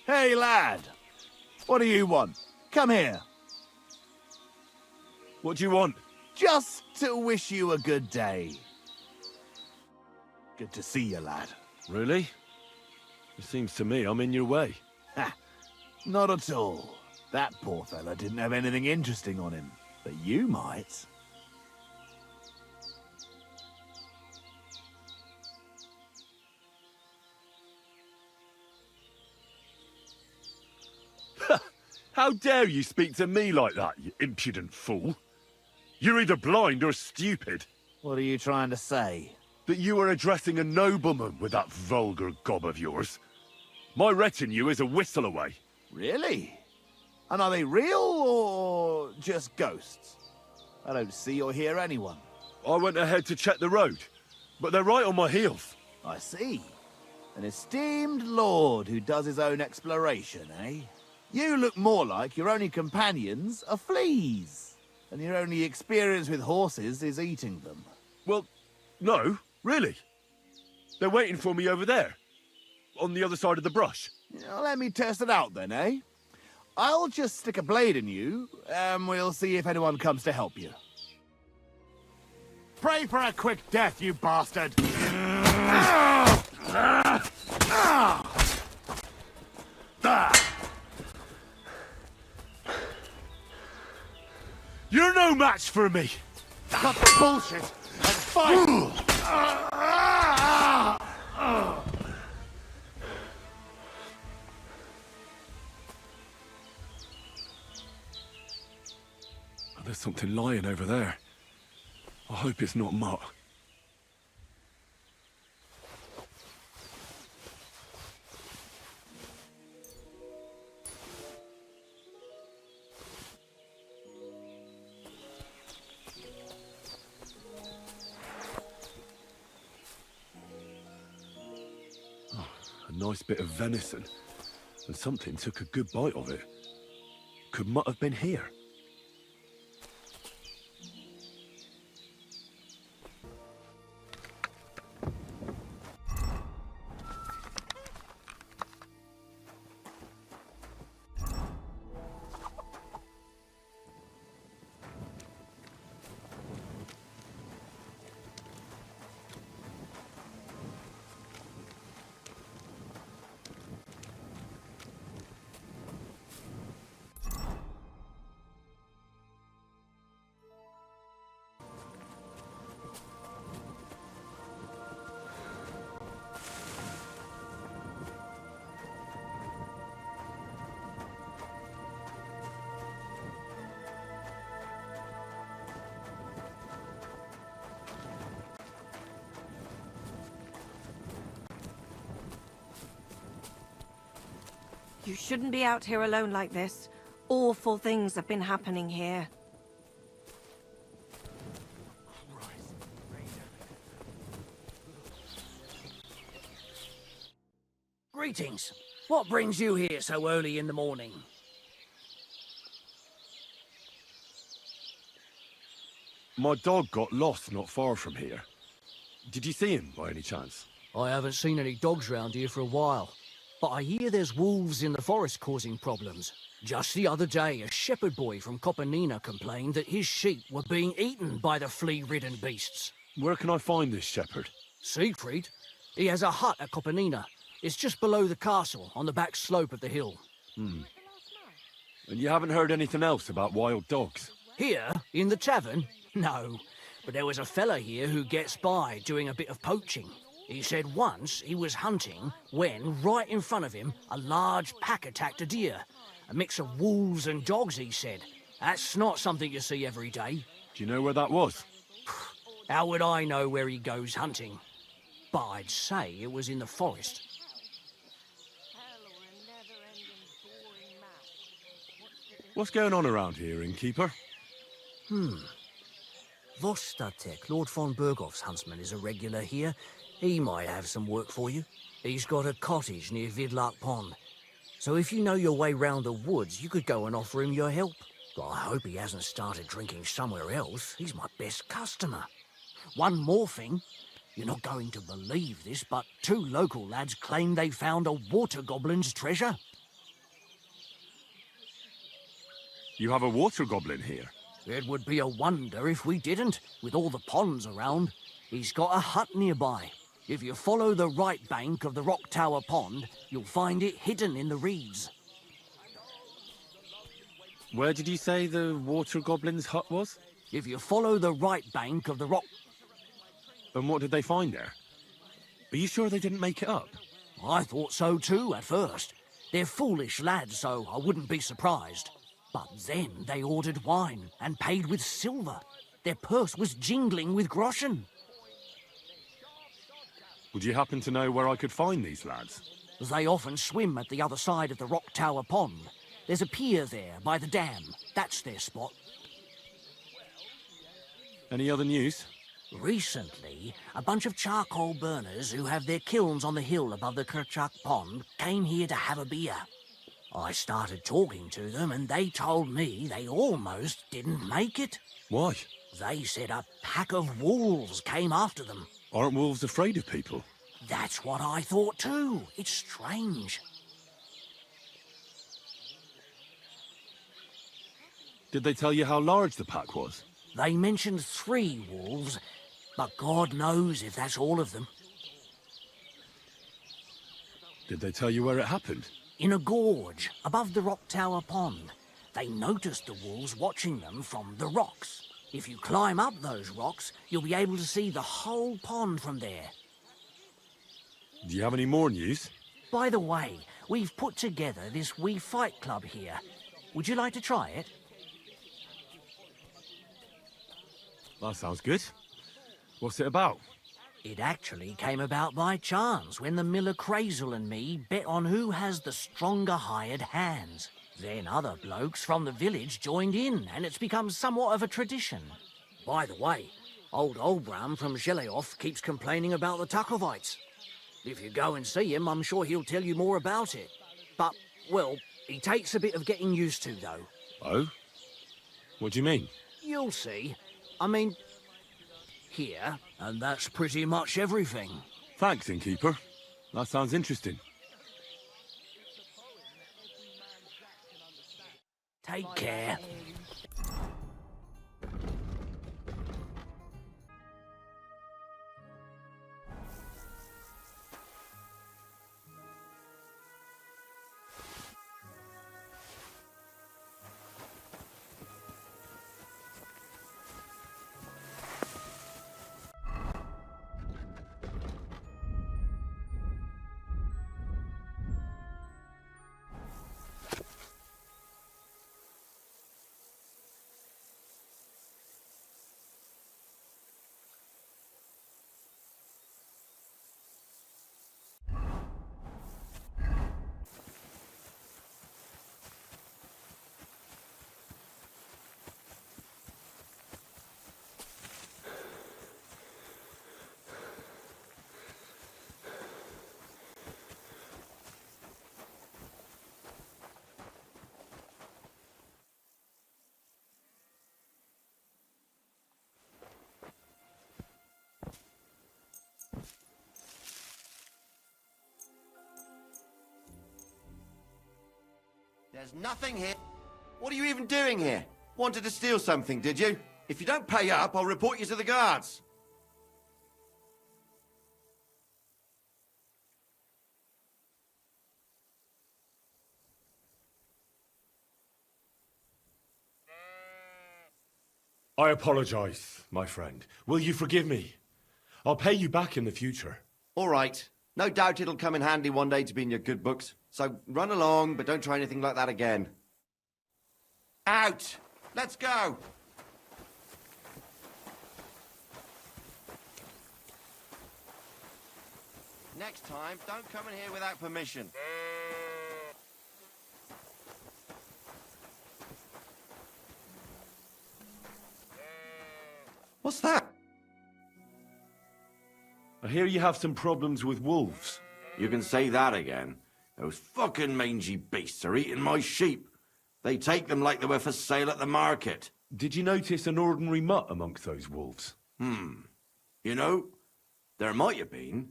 Hey, lad! What do you want? Come here. What do you want? Just to wish you a good day. Good to see you, lad. Really? It seems to me I'm in your way. Ha! Not at all. That poor fella didn't have anything interesting on him. But you might. How dare you speak to me like that, you impudent fool? You're either blind or stupid. What are you trying to say? That you are addressing a nobleman with that vulgar gob of yours. My retinue is a whistle away. Really? And are they real or just ghosts? I don't see or hear anyone. I went ahead to check the road, but they're right on my heels. I see. An esteemed lord who does his own exploration, eh? You look more like your only companions are fleas, and your only experience with horses is eating them. Well, no, really. They're waiting for me over there, on the other side of the brush. Let me test it out then, eh? I'll just stick a blade in you, and we'll see if anyone comes to help you. Pray for a quick death, you bastard! You're no match for me! Cut the bullshit and fight! There's something lying over there. I hope it's not Mutt. Oh, a nice bit of venison. And something took a good bite of it. Could Mutt have been here? You shouldn't be out here alone like this. Awful things have been happening here. Greetings. What brings you here so early in the morning? My dog got lost not far from here. Did you see him by any chance? I haven't seen any dogs round here for a while, but I hear there's wolves in the forest causing problems. Just the other day, a shepherd boy from Kopanina complained that his sheep were being eaten by the flea-ridden beasts. Where can I find this shepherd? Siegfried? He has a hut at Kopanina. It's just below the castle, on the back slope of the hill. And you haven't heard anything else about wild dogs? Here, in the tavern? No. But there was a fella here who gets by doing a bit of poaching. He said once he was hunting when, right in front of him, a large pack attacked a deer. A mix of wolves and dogs, he said. That's not something you see every day. Do you know where that was? How would I know where he goes hunting? But I'd say it was in the forest. What's going on around here, innkeeper? Vostatek, Lord von Bergoff's huntsman, is a regular here. He might have some work for you. He's got a cottage near Vidlark Pond. So if you know your way round the woods, you could go and offer him your help. But I hope he hasn't started drinking somewhere else. He's my best customer. One more thing. You're not going to believe this, but 2 local lads claim they found a water goblin's treasure. You have a water goblin here? It would be a wonder if we didn't, with all the ponds around. He's got a hut nearby. If you follow the right bank of the Rock Tower Pond, you'll find it hidden in the reeds. Where did you say the water goblin's hut was? If you follow the right bank of the rock... And what did they find there? Are you sure they didn't make it up? I thought so too at first. They're foolish lads, so I wouldn't be surprised. But then they ordered wine and paid with silver. Their purse was jingling with groschen. Would you happen to know where I could find these lads? They often swim at the other side of the Rock Tower Pond. There's a pier there by the dam. That's their spot. Any other news? Recently, a bunch of charcoal burners who have their kilns on the hill above the Kerchak Pond came here to have a beer. I started talking to them and they told me they almost didn't make it. Why? They said a pack of wolves came after them. Aren't wolves afraid of people? That's what I thought too. It's strange. Did they tell you how large the pack was? They mentioned 3 wolves, but God knows if that's all of them. Did they tell you where it happened? In a gorge above the Rock Tower Pond. They noticed the wolves watching them from the rocks. If you climb up those rocks, you'll be able to see the whole pond from there. Do you have any more news? By the way, we've put together this wee fight club here. Would you like to try it? That sounds good. What's it about? It actually came about by chance when the miller Crazel and me bet on who has the stronger hired hands. Then other blokes from the village joined in, and it's become somewhat of a tradition. By the way, old Olbram from Zhelejov keeps complaining about the Takovites. If you go and see him, I'm sure he'll tell you more about it. But, well, he takes a bit of getting used to, though. Oh? What do you mean? You'll see. I mean, here, and that's pretty much everything. Thanks, innkeeper. That sounds interesting. Take care. There's nothing here. What are you even doing here? Wanted to steal something, did you? If you don't pay up, I'll report you to the guards. I apologize, my friend. Will you forgive me? I'll pay you back in the future. All right. No doubt it'll come in handy one day to be in your good books. So run along, but don't try anything like that again. Out! Let's go! Next time, don't come in here without permission. What's that? I hear you have some problems with wolves. You can say that again. Those fucking mangy beasts are eating my sheep. They take them like they were for sale at the market. Did you notice an ordinary mutt amongst those wolves? You know, There might have been.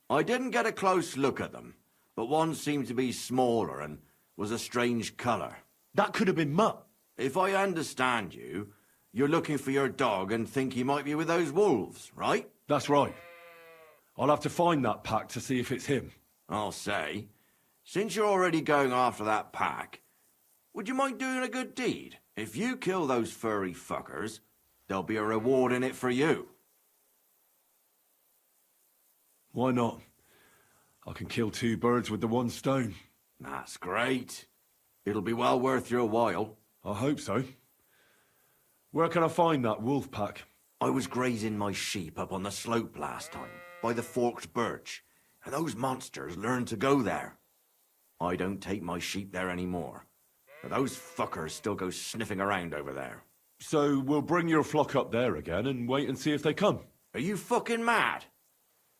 I didn't get a close look at them, but one seemed to be smaller and was a strange colour. That could have been Mutt. If I understand you, you're looking for your dog and think he might be with those wolves, right? That's right. I'll have to find that pack to see if it's him. I'll say, since you're already going after that pack, would you mind doing a good deed? If you kill those furry fuckers, there'll be a reward in it for you. Why not? I can kill 2 birds with the 1 stone. That's great. It'll be well worth your while. I hope so. Where can I find that wolf pack? I was grazing my sheep up on the slope last time, by the forked birch, and those monsters learned to go there. I don't take my sheep there anymore, but those fuckers still go sniffing around over there. So we'll bring your flock up there again and wait and see if they come. Are you fucking mad?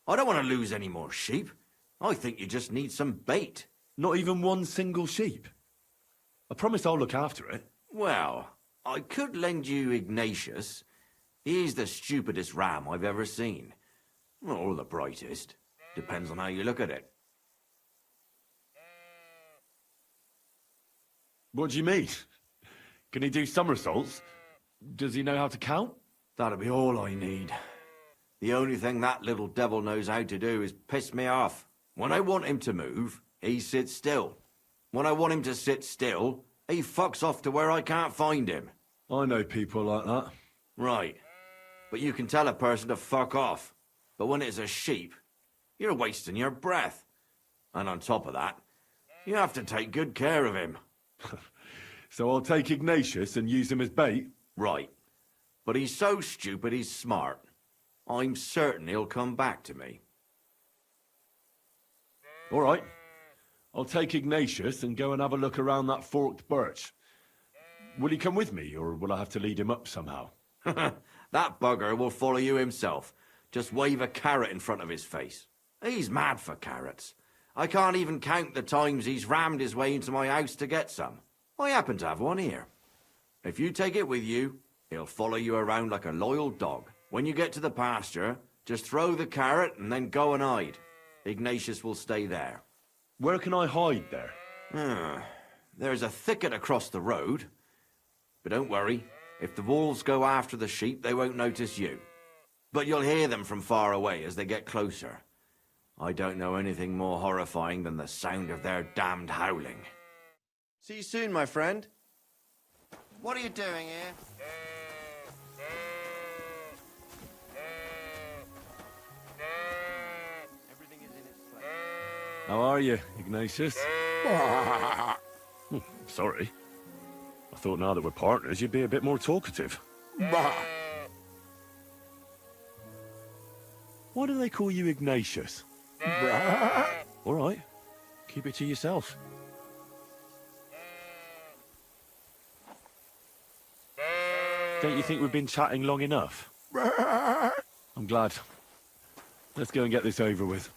I don't want to lose any more sheep. I think you just need some bait. Not even 1 single sheep. I promise I'll look after it. Well, I could lend you Ignatius. He's the stupidest ram I've ever seen. Or the brightest. Depends on how you look at it. What do you mean? Can he do somersaults? Does he know how to count? That'll be all I need. The only thing that little devil knows how to do is piss me off. When I want him to move, he sits still. When I want him to sit still, he fucks off to where I can't find him. I know people like that. Right. But you can tell a person to fuck off. But when it's a sheep, you're wasting your breath. And on top of that, you have to take good care of him. So I'll take Ignatius and use him as bait? Right. But he's so stupid he's smart. I'm certain he'll come back to me. All right. I'll take Ignatius and go and have a look around that forked birch. Will he come with me, or will I have to lead him up somehow? That bugger will follow you himself. Just wave a carrot in front of his face. He's mad for carrots. I can't even count the times he's rammed his way into my house to get some. I happen to have one here. If you take it with you, he'll follow you around like a loyal dog. When you get to the pasture, just throw the carrot and then go and hide. Ignatius will stay there. Where can I hide there? There's a thicket across the road. But don't worry, if the wolves go after the sheep, they won't notice you. But you'll hear them from far away as they get closer. I don't know anything more horrifying than the sound of their damned howling. See you soon, my friend. What are you doing here? Everything is in its place. How are you, Ignatius? Sorry. I thought now that we're partners, you'd be a bit more talkative. Why do they call you Ignatius? All right. Keep it to yourself. Don't you think we've been chatting long enough? I'm glad. Let's go and get this over with.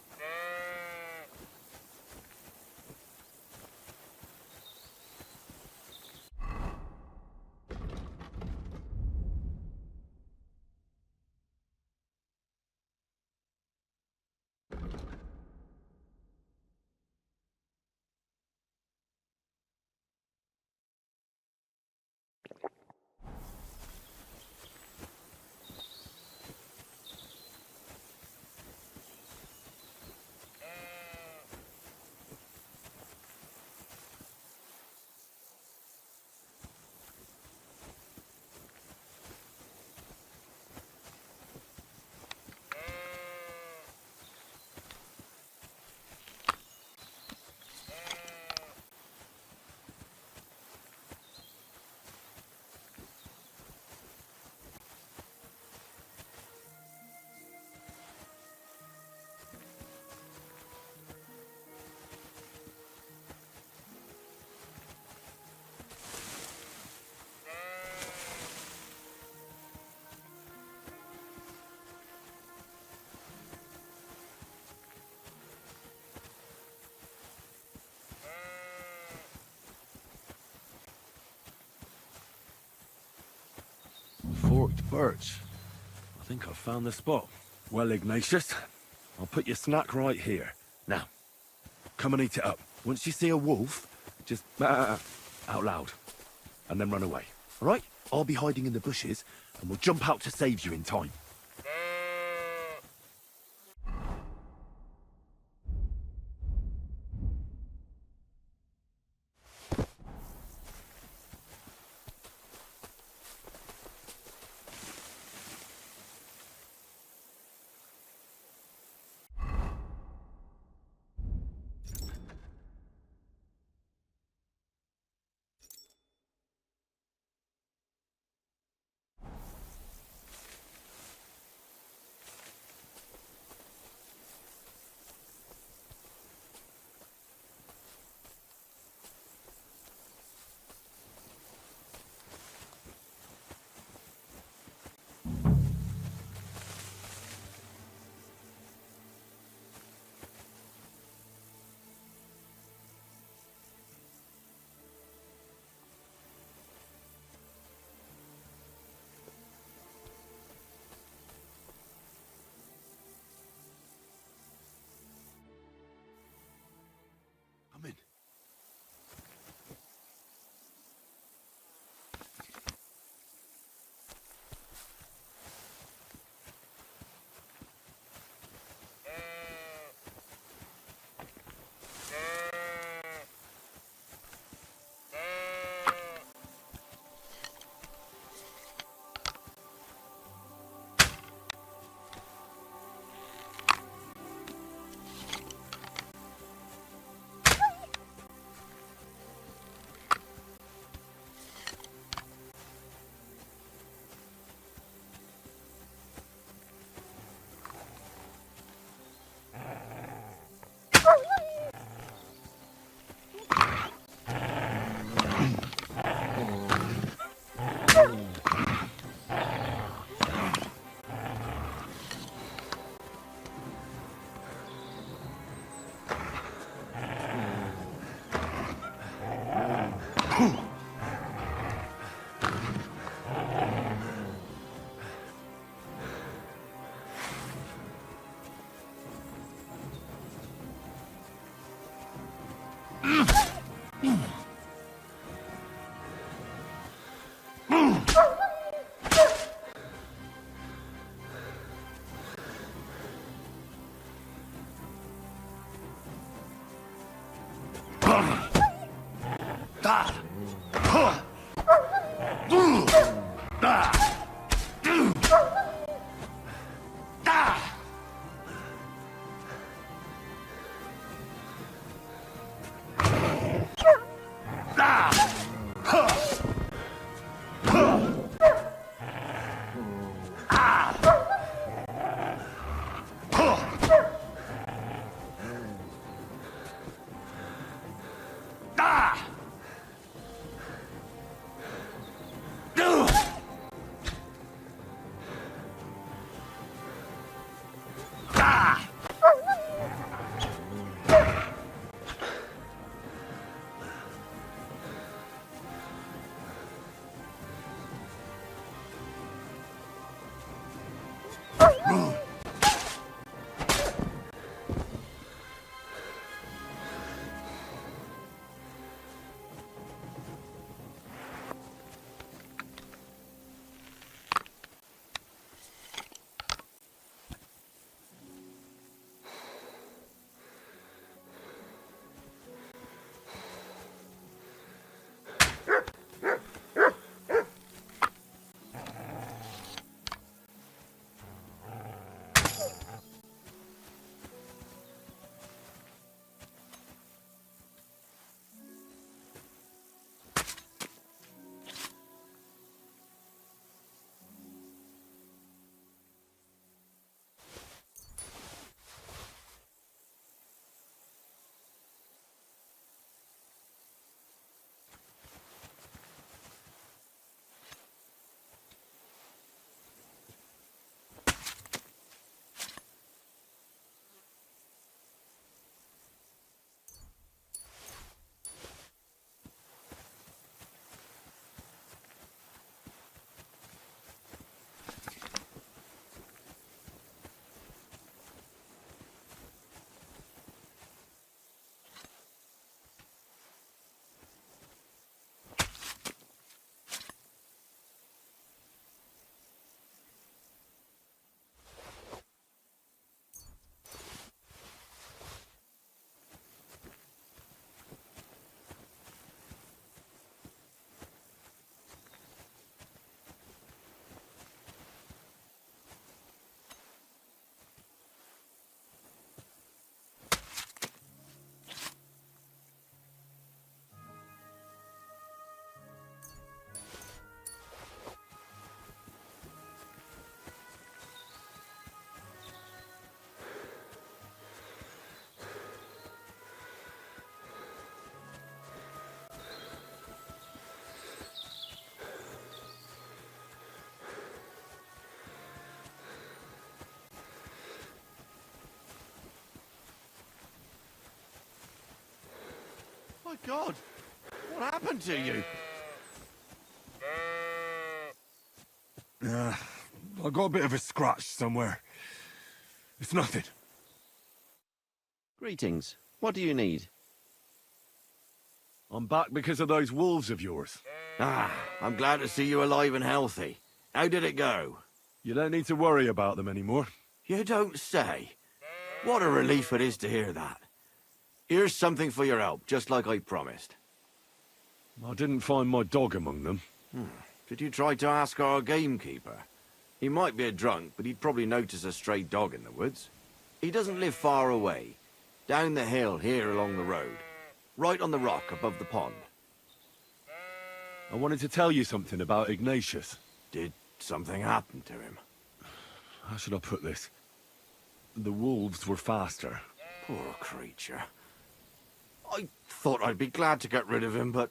Forked birch. I think I've found the spot. Well, Ignatius, I'll put your snack right here. Now, come and eat it up. Once you see a wolf, just out loud, and then run away. All right? I'll be hiding in the bushes, and we'll jump out to save you in time. Come in. My God! What happened to you? I got a bit of a scratch somewhere. It's nothing. Greetings. What do you need? I'm back because of those wolves of yours. Ah, I'm glad to see you alive and healthy. How did it go? You don't need to worry about them anymore. You don't say. What a relief it is to hear that. Here's something for your help, just like I promised. I didn't find my dog among them. Did you try to ask our gamekeeper? He might be a drunk, but he'd probably notice a stray dog in the woods. He doesn't live far away. Down the hill here along the road. Right on the rock above the pond. I wanted to tell you something about Ignatius. Did something happen to him? How should I put this? The wolves were faster. Poor creature. I thought I'd be glad to get rid of him, but...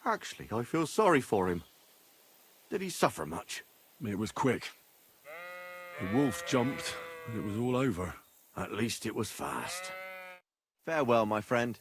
Actually, I feel sorry for him. Did he suffer much? It was quick. The wolf jumped, and it was all over. At least it was fast. Farewell, my friend.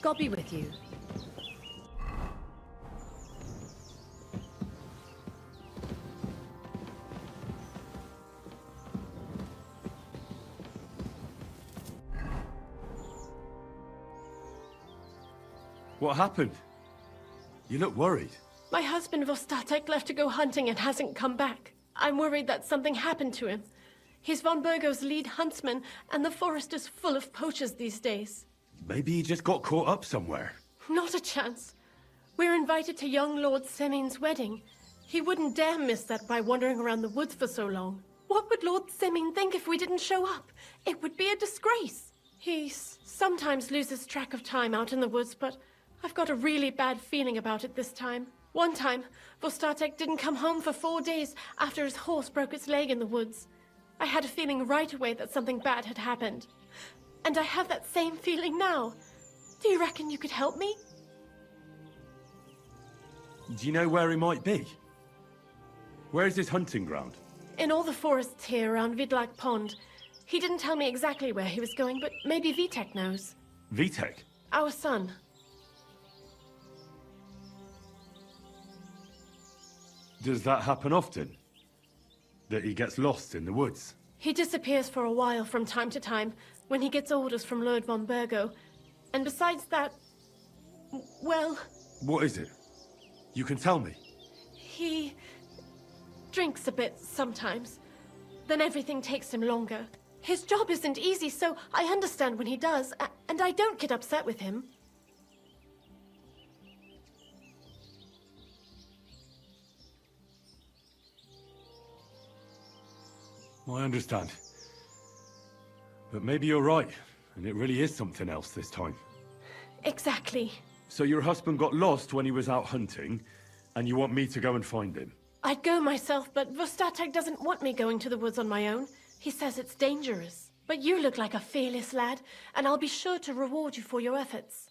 God be with you. What happened? You look worried. My husband Vostatek left to go hunting and hasn't come back. I'm worried that something happened to him. He's von Burgo's lead huntsman, and the forest is full of poachers these days. Maybe he just got caught up somewhere. Not a chance. We're invited to young Lord Semin's wedding. He wouldn't dare miss that by wandering around the woods for so long. What would Lord Semin think if we didn't show up? It would be a disgrace. He sometimes loses track of time out in the woods, but I've got a really bad feeling about it this time. One time, Vostatek didn't come home for 4 days after his horse broke its leg in the woods. I had a feeling right away that something bad had happened. And I have that same feeling now. Do you reckon you could help me? Do you know where he might be? Where's his hunting ground? In all the forests here around Vidlak Pond. He didn't tell me exactly where he was going, but maybe Vitek knows. Vitek? Our son. Does that happen often? That he gets lost in the woods? He disappears for a while from time to time, when he gets orders from Lord von Burgo. And besides that, well... What is it? You can tell me. He drinks a bit sometimes. Then everything takes him longer. His job isn't easy, so I understand when he does, and I don't get upset with him. I understand. But maybe you're right, and it really is something else this time. Exactly. So your husband got lost when he was out hunting, and you want me to go and find him? I'd go myself, but Vostatek doesn't want me going to the woods on my own. He says it's dangerous. But you look like a fearless lad, and I'll be sure to reward you for your efforts.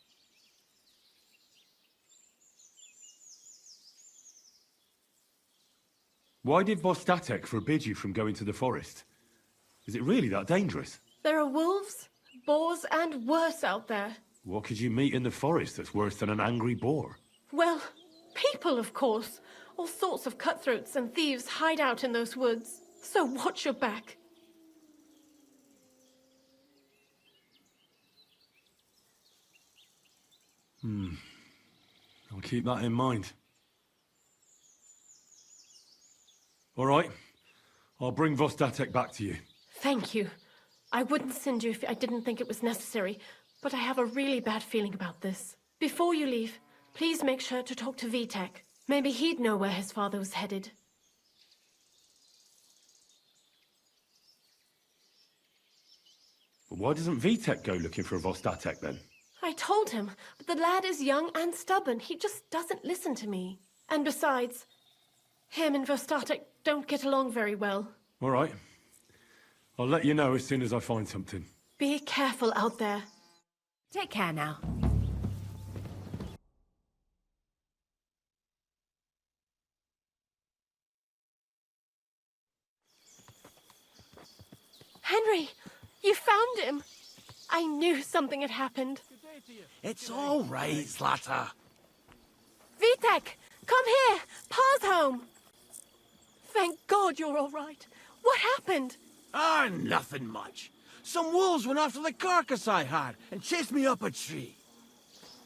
Why did Vostatek forbid you from going to the forest? Is it really that dangerous? There are wolves, boars, and worse out there. What could you meet in the forest that's worse than an angry boar? Well, people, of course. All sorts of cutthroats and thieves hide out in those woods. So watch your back. I'll keep that in mind. All right. I'll bring Vostatek back to you. Thank you. I wouldn't send you if I didn't think it was necessary, but I have a really bad feeling about this. Before you leave, please make sure to talk to Vitek. Maybe he'd know where his father was headed. But why doesn't Vitek go looking for Vostatek then? I told him, but the lad is young and stubborn. He just doesn't listen to me. And besides, him and Vostatek don't get along very well. All right. I'll let you know as soon as I find something. Be careful out there. Take care now. Henry, you found him. I knew something had happened. It's all right, Zlata. Vitek, come here. Pa's home. Thank God you're all right. What happened? Ah, nothing much. Some wolves went after the carcass I had and chased me up a tree.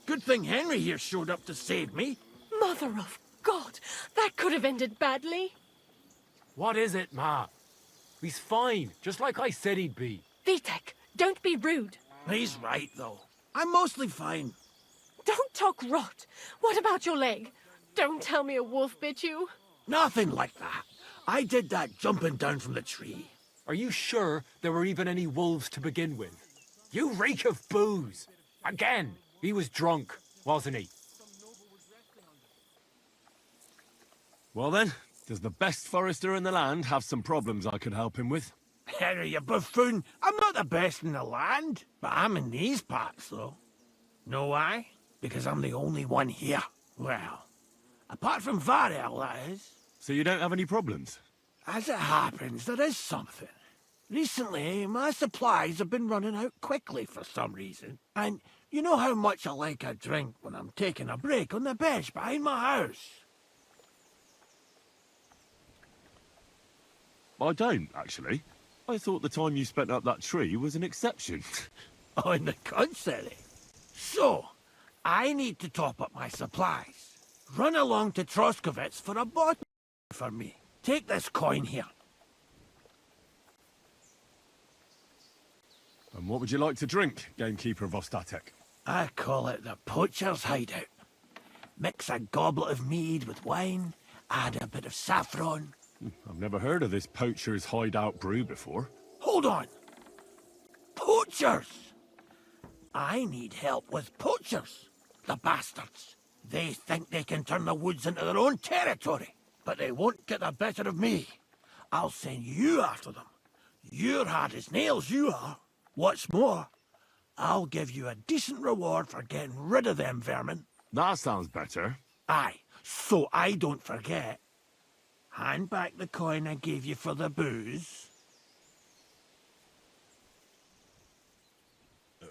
Good thing Henry here showed up to save me. Mother of God, that could have ended badly. What is it, Ma? He's fine, just like I said he'd be. Vitek, don't be rude. He's right, though. I'm mostly fine. Don't talk rot. What about your leg? Don't tell me a wolf bit you. Nothing like that. I did that jumping down from the tree. Are you sure there were even any wolves to begin with? You reek of booze. Again, he was drunk, wasn't he? Well then, does the best forester in the land have some problems I could help him with? Henry, you buffoon. I'm not the best in the land, but I'm in these parts, though. Know why? Because I'm the only one here. Well, apart from Varel, that is. So you don't have any problems? As it happens, there is something. Recently, my supplies have been running out quickly for some reason. And you know how much I like a drink when I'm taking a break on the bench behind my house. I don't, actually. I thought the time you spent up that tree was an exception. On the contrary. So, I need to top up my supplies. Run along to Troskovets for a bottle for me. Take this coin here. And what would you like to drink, Gamekeeper Vostatek? I call it the poacher's hideout. Mix a goblet of mead with wine, add a bit of saffron. I've never heard of this poacher's hideout brew before. Hold on. Poachers! I need help with poachers. The bastards. They think they can turn the woods into their own territory, but they won't get the better of me. I'll send you after them. You're hard as nails, you are. What's more, I'll give you a decent reward for getting rid of them vermin. That sounds better. Aye, so I don't forget. Hand back the coin I gave you for the booze.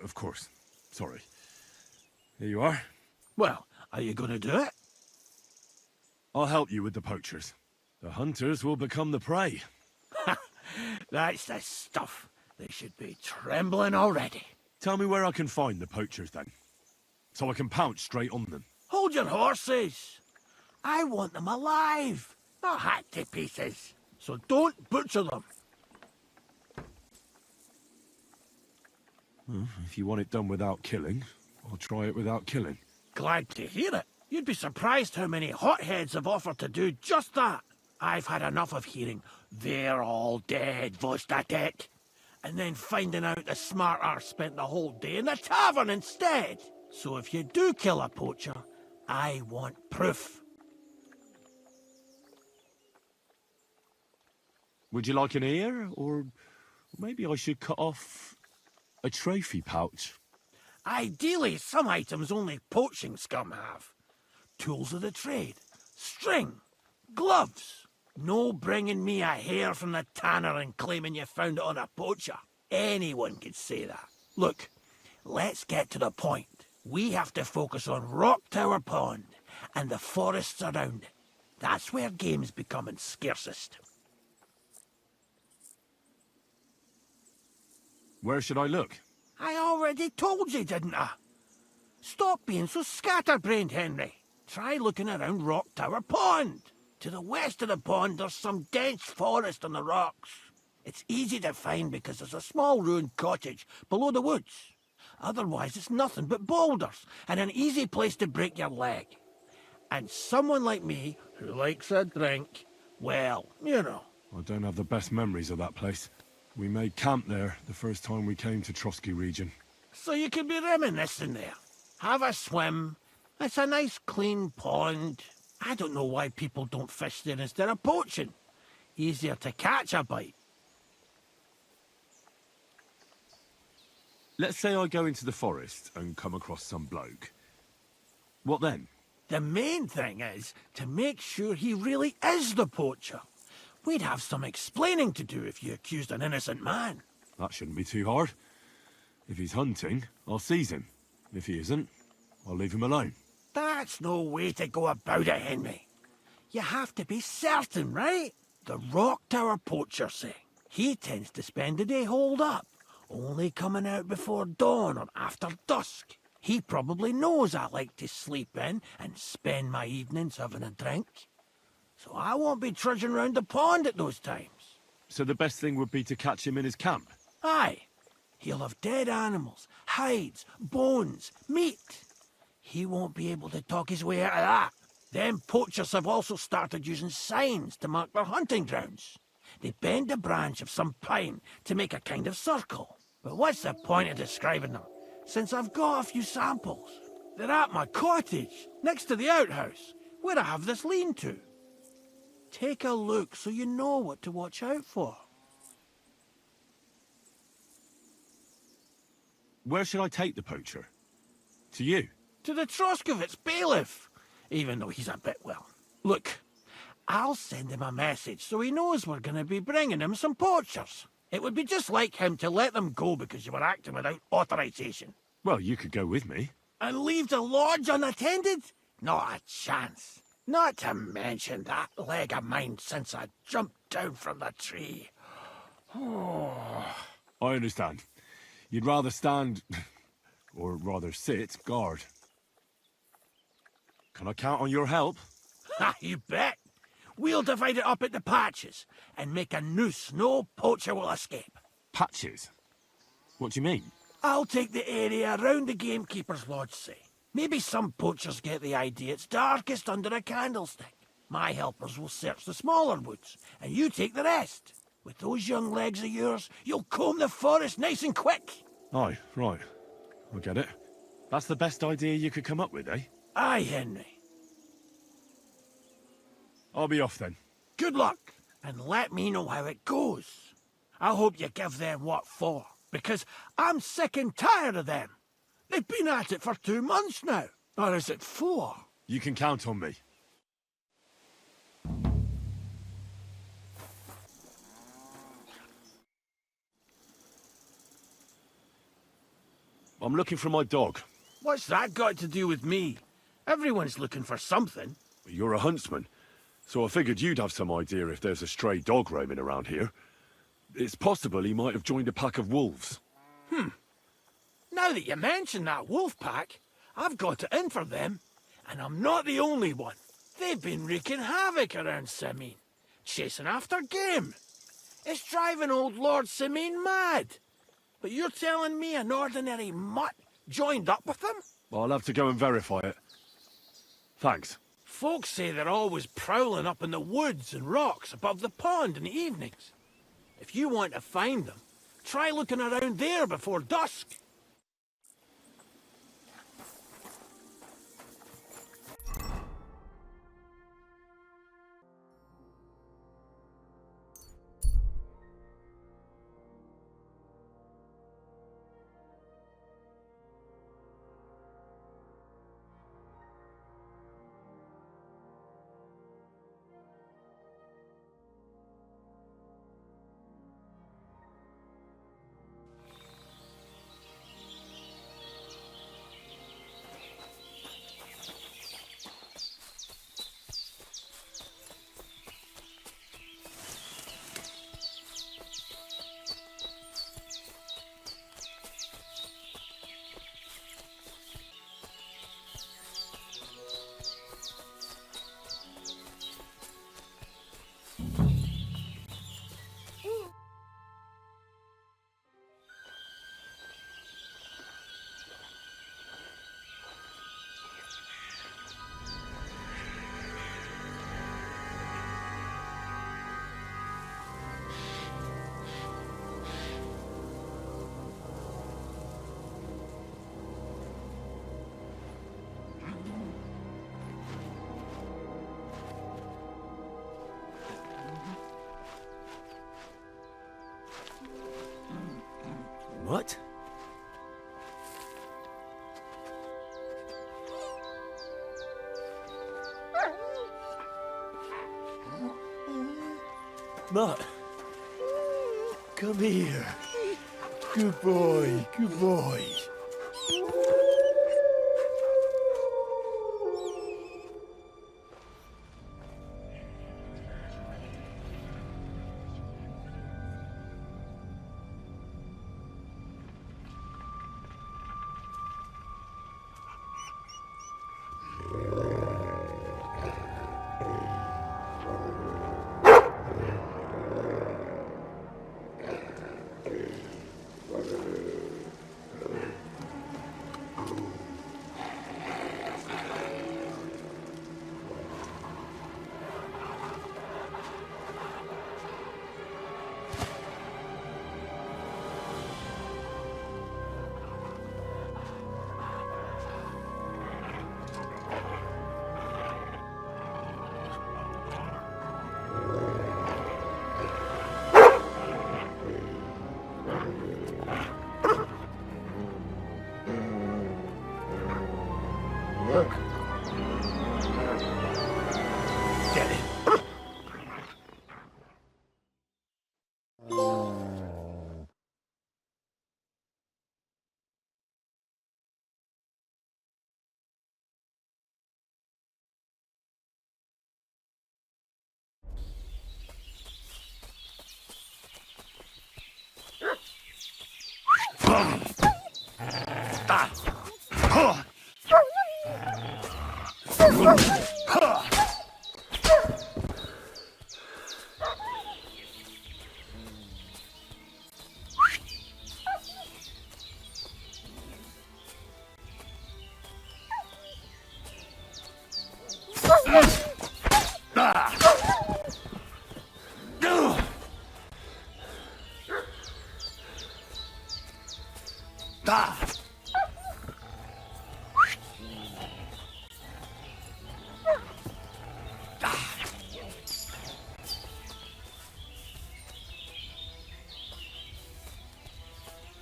Of course. Sorry. Here you are. Well, are you going to do it? I'll help you with the poachers. The hunters will become the prey. That's the stuff. They should be trembling already. Tell me where I can find the poachers, then. So I can pounce straight on them. Hold your horses. I want them alive, not hacked to pieces. So don't butcher them. Well, if you want it done without killing, I'll try it without killing. Glad to hear it. You'd be surprised how many hotheads have offered to do just that. I've had enough of hearing, "They're all dead, Vostatek," and then finding out the smart arse spent the whole day in the tavern instead. So if you do kill a poacher, I want proof. Would you like an ear, or maybe I should cut off a trophy pouch? Ideally, some items only poaching scum have. Tools of the trade, string, gloves. No bringing me a hair from the tanner and claiming you found it on a poacher. Anyone could say that. Look, let's get to the point. We have to focus on Rock Tower Pond and the forests around it. That's where game's becoming scarcest. Where should I look? I already told you, didn't I? Stop being so scatterbrained, Henry. Try looking around Rock Tower Pond. To the west of the pond, there's some dense forest on the rocks. It's easy to find because there's a small ruined cottage below the woods. Otherwise, it's nothing but boulders and an easy place to break your leg. And someone like me, who likes a drink, well, you know. I don't have the best memories of that place. We made camp there the first time we came to Trotsky region. So you could be reminiscing there. Have a swim. It's a nice clean pond. I don't know why people don't fish there instead of poaching. Easier to catch a bite. Let's say I go into the forest and come across some bloke. What then? The main thing is to make sure he really is the poacher. We'd have some explaining to do if you accused an innocent man. That shouldn't be too hard. If he's hunting, I'll seize him. If he isn't, I'll leave him alone. That's no way to go about it, Henry. You have to be certain, right? The Rock Tower poacher say. He tends to spend the day holed up, only coming out before dawn or after dusk. He probably knows I like to sleep in and spend my evenings having a drink. So I won't be trudging round the pond at those times. So the best thing would be to catch him in his camp? Aye. He'll have dead animals, hides, bones, meat. He won't be able to talk his way out of that. Them poachers have also started using signs to mark their hunting grounds. They bend a branch of some pine to make a kind of circle. But what's the point of describing them, since I've got a few samples? They're at my cottage, next to the outhouse, where I have this lean-to. Take a look so you know what to watch out for. Where should I take the poacher? To you? To the Troskovitz bailiff, even though he's a bit, well. Look, I'll send him a message so he knows we're going to be bringing him some poachers. It would be just like him to let them go because you were acting without authorization. Well, you could go with me. And leave the lodge unattended? Not a chance. Not to mention that leg of mine since I jumped down from the tree. I understand. You'd rather stand, or rather sit, guard. Can I count on your help? Ha, you bet. We'll divide it up into patches and make a noose no poacher will escape. Patches? What do you mean? I'll take the area around the Gamekeeper's lodge, say. Maybe some poachers get the idea it's darkest under a candlestick. My helpers will search the smaller woods, and you take the rest. With those young legs of yours, you'll comb the forest nice and quick. Aye, right. I get it. That's the best idea you could come up with, eh? Aye, Henry. I'll be off then. Good luck, and let me know how it goes. I hope you give them what for, because I'm sick and tired of them. They've been at it for 2 months now. Or is it 4? You can count on me. I'm looking for my dog. What's that got to do with me? Everyone's looking for something. You're a huntsman, so I figured you'd have some idea if there's a stray dog roaming around here. It's possible he might have joined a pack of wolves. Now that you mention that wolf pack, I've got it in for them, and I'm not the only one. They've been wreaking havoc around Simene, chasing after game. It's driving old Lord Simene mad. But you're telling me an ordinary mutt joined up with them? Well, I'll have to go and verify it. Thanks. Folks say they're always prowling up in the woods and rocks above the pond in the evenings. If you want to find them, try looking around there before dusk. What? Mutt, come here. Good boy, good boy. Get it.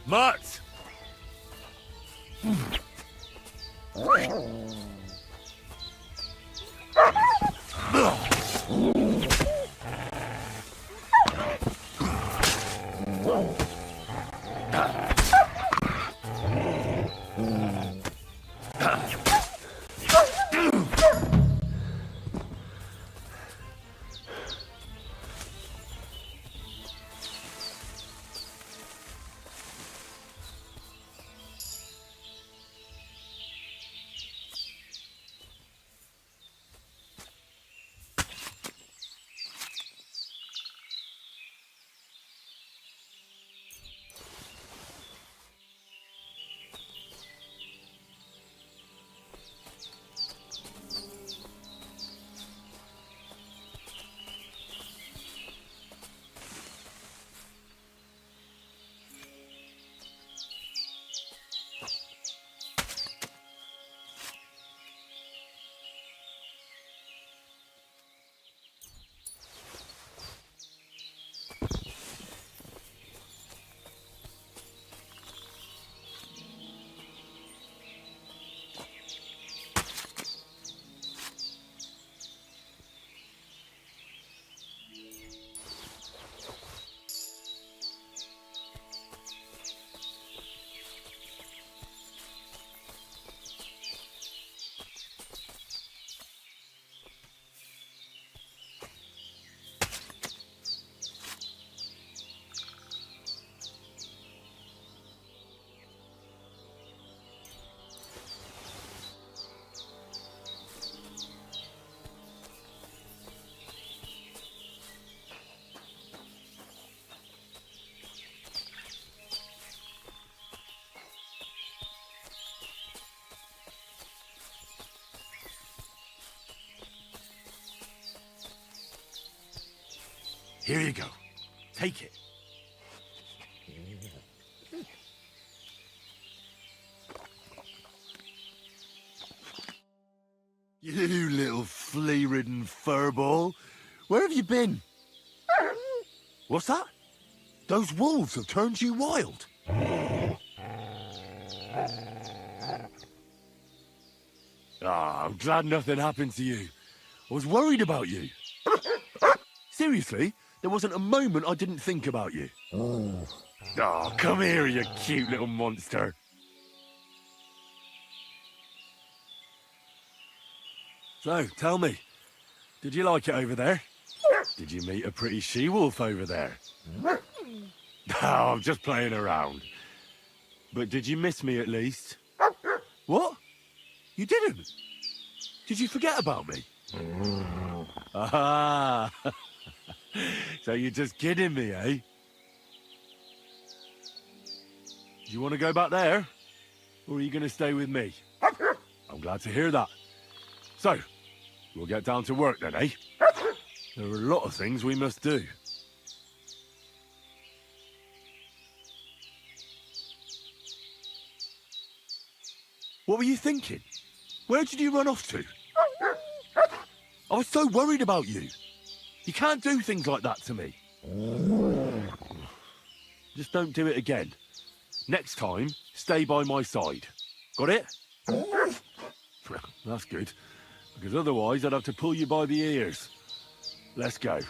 Mutt! Here you go. Take it. You little flea-ridden furball. Where have you been? What's that? Those wolves have turned you wild. Ah, I'm glad nothing happened to you. I was worried about you. Seriously, there wasn't a moment I didn't think about you. Oh, come here, you cute little monster. So, tell me, did you like it over there? Did you meet a pretty she-wolf over there? Oh, I'm just playing around. But did you miss me at least? What? You didn't? Did you forget about me? Ah, so you're just kidding me, eh? Do you want to go back there? Or are you going to stay with me? I'm glad to hear that. So, we'll get down to work then, eh? There are a lot of things we must do. What were you thinking? Where did you run off to? I was so worried about you. You can't do things like that to me. Just don't do it again. Next time, stay by my side. Got it? That's good. Because otherwise I'd have to pull you by the ears. Let's go.